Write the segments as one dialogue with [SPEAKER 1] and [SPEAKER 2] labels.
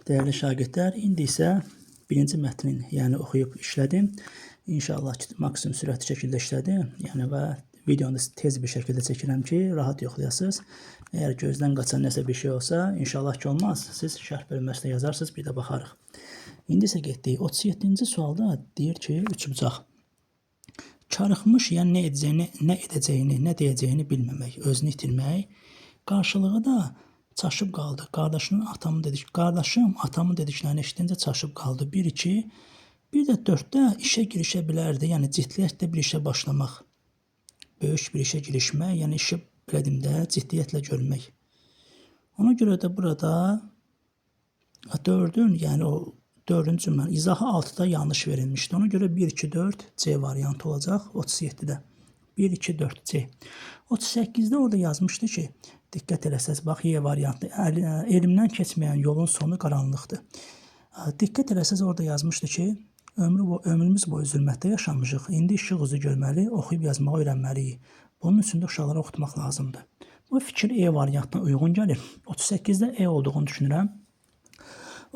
[SPEAKER 1] Değerli şagirdlər, indi isə birinci mətnin, yəni oxuyub işlədim. İnşallah ki, maksimum sürətli şəkildə işlədim. Yəni və videonu tez bir şəkildə çəkirəm ki, rahat yoxlayasınız. Əgər gözdən qaçan nəsə bir şey olsa, inşallah ki olmaz. Siz şərh bölməsində yazarsınız, bir də baxarıq. İndi isə getdik. 37-ci sualda deyir ki, üçbucaq. Çarıxmış, yəni nə edəcəyini, nə deyəcəyini bilməmək, özünü itirmək. Qarşılığı da çaşıb qaldı. Qardaşım atamın dediklərini eşidincə çaşıb qaldı. 1-2, bir də 4-də işə girişə bilərdi. Yəni ciddiyyətlə bir işə başlamaq. Böyük bir işə girişmək, yəni işi belə deyim də, ciddiyyətlə görmək. Ona görə də burada 4-ün, yəni o 4-cü cümlənin izahı 6-da yanlış verilmişdi. Ona görə 1-2-4 C variantı olacaq 37-də. 1-2-4 C. 38-də orada yazmışdı ki, diqqət eləsəz, bax, Y variantı. Elimdən keçməyən yolun sonu qaranlıqdır. Diqqət eləsəz, orada yazmışdı ki, ömrümüz boyu zülmətdə yaşamışıq. İndi işıq üzü görməli, oxuyub yazmağı öyrənməliyik. Bunun üçün də uşaqlara oxutmaq lazımdır. Bu fikir E variantına uyğun gəlir. 38-də E olduğunu düşünürəm.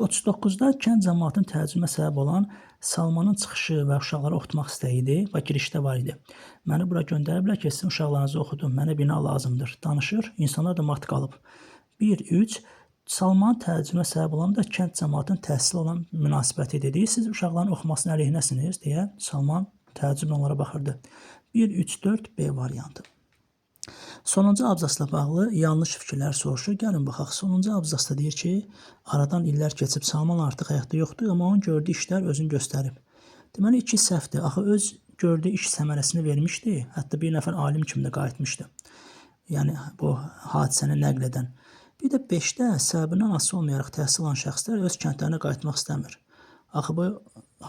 [SPEAKER 1] 39-da kənd cəmaatının təəccübünə səbəb olan Salmanın çıxışı və uşaqları oxutmaq istəyidir və girişdə var idi. Məni bura göndəriblər ki, sizin uşaqlarınızı oxudum, mənə bina lazımdır. Danışır, insanlar da mat qalıb. 1-3, Salmanın təəccübünə səbəb olan da kənd cəmaatının təhsil olan münasibəti dedi. Siz uşaqların oxumasına əleyhinəsiniz, deyə Salman təəccüblə onlara baxırdı. 1-3-4 B variantı. Sonuncu abzasla bağlı yanlış fikirlər soruşur. Gəlin baxaq. Sonuncu abzasda deyir ki, aradan illər keçib Salman artıq həyatda yoxdur, amma onun gördüyü işlər özünü göstərib. Deməli, 2 səhvdir. Axı öz gördüyü iş səmərəsini vermişdi. Hətta bir nəfər alim kimi də qayıtmışdı. Yəni, bu hadisəni nəql edən. Bir də 5-də səbəbindən asılı olmayaraq təhsil alan şəxslər öz kəndlərinə qayıtmaq istəmir. Axı, bu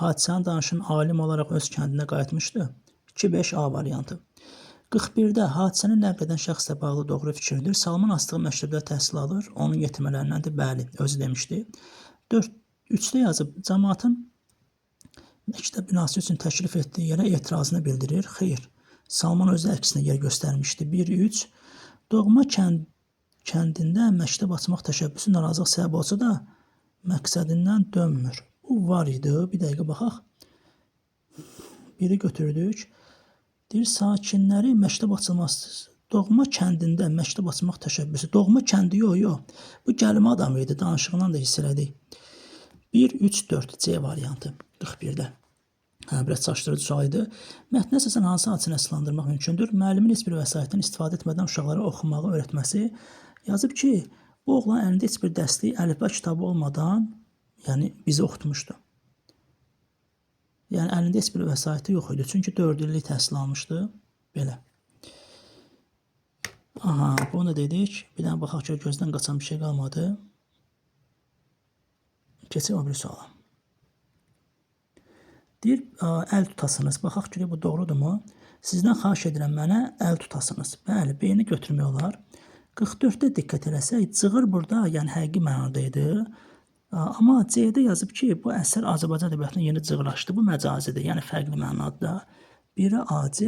[SPEAKER 1] hadisəni danışan alim olaraq öz kəndinə qayıtmışdı. 2-5 A variantı. 41-də hadisəni nəql edən şəxslə bağlı doğru fikirdir. Salman astığı məktəbdə təhsil alır. Onun yetirmələrindəndir. Bəli, özü demişdi. 3-də yazıb, cəmaatın məktəb binası üçün təklif etdiyi yerə etirazını bildirir. Xeyr, Salman özü əksinə yer göstərmişdi. 1-3, doğma kəndində məktəb açmaq təşəbbüsü narazılıq səbəb olsa da məqsədindən dönmür. Bu var idi. Bir dəqiqə baxaq. Biri götürdük. Deyir, sakinləri məktəb açılması, doğma kəndində məktəb açmaq təşəbbüsü. Doğma kəndi yox. Bu gəlmə adam idi, danışığından da hiss elədik. 1-3-4 C variantı 41-də. Biraz çaşdırıcı sual idi. Mətnə əsasən hansı hadisəni əsaslandırmaq mümkündür? Müəllimin heç bir vəsaitdən istifadə etmədən uşaqlara oxumağı öyrətməsi. Yazıb ki, bu oğlan əlində heç bir dəstək, əlifba kitabı olmadan, yəni bizi oxutmuşdu. Yəni, əlində heç bir vəsaiti yox idi. Çünki 4 illik təhsil almışdı. Belə. Aha, bunu da dedik. Bir dənə baxaq ki, gözdən qaçan bir şey qalmadı. Keçək o bir suala. Deyir, əl tutasınız. Baxaq ki, bu doğrudurmu? Sizdən xahiş edirəm mənə əl tutasınız. Bəli, beyni götürmək olar. 44-də diqqət eləsək, cığır burada, yəni həqiqi mənada idi. Amma C-də yazıb ki, bu əsər Azərbaycan ədəbiyyatının yeni cığırlaşdı. Bu məcazidir, yəni fərqli mənadır. Biri AC,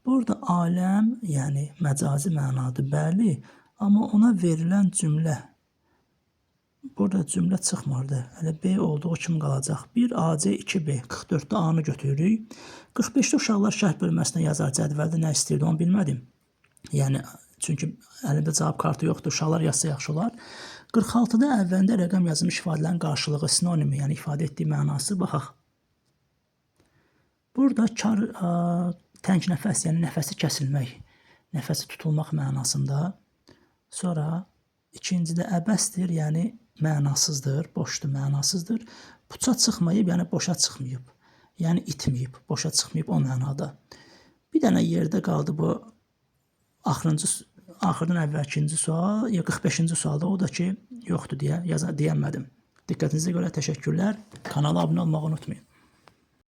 [SPEAKER 1] burada aləm, yəni məcazi mənadır, bəli. Amma ona verilən cümlə, burada cümlə çıxmırdı. Hələ B olduğu kimi qalacaq. 1 AC, 2B, 44-də A-nı götürürük. 45-də uşaqlar şərh bölməsində yazar, cədvəldə nə istəyirdi, onu bilmədim. Yəni, çünki əlində cavab kartı yoxdur, uşaqlar yazsa yaxşı olar. 46-da əvvəlində rəqəm yazılmış ifadələrin qarşılığı, sinonimi, yəni ifadə etdiyi mənası, baxaq. Burada tənk nəfəs, yəni nəfəsi kəsilmək, nəfəsi tutulmaq mənasında. Sonra ikincidə əbəsdir, yəni mənasızdır, boşdur, mənasızdır. Puça çıxmayıb, yəni boşa çıxmayıb, yəni itməyib, boşa çıxmayıb o mənada. Bir dənə yerdə qaldı bu axırdan əvvəlkinci sual, 45-ci sualda o da ki, yoxdur deyə deyənmədim. Diqqətinizə görə təşəkkürlər. Kanala abunə olmağı unutmayın.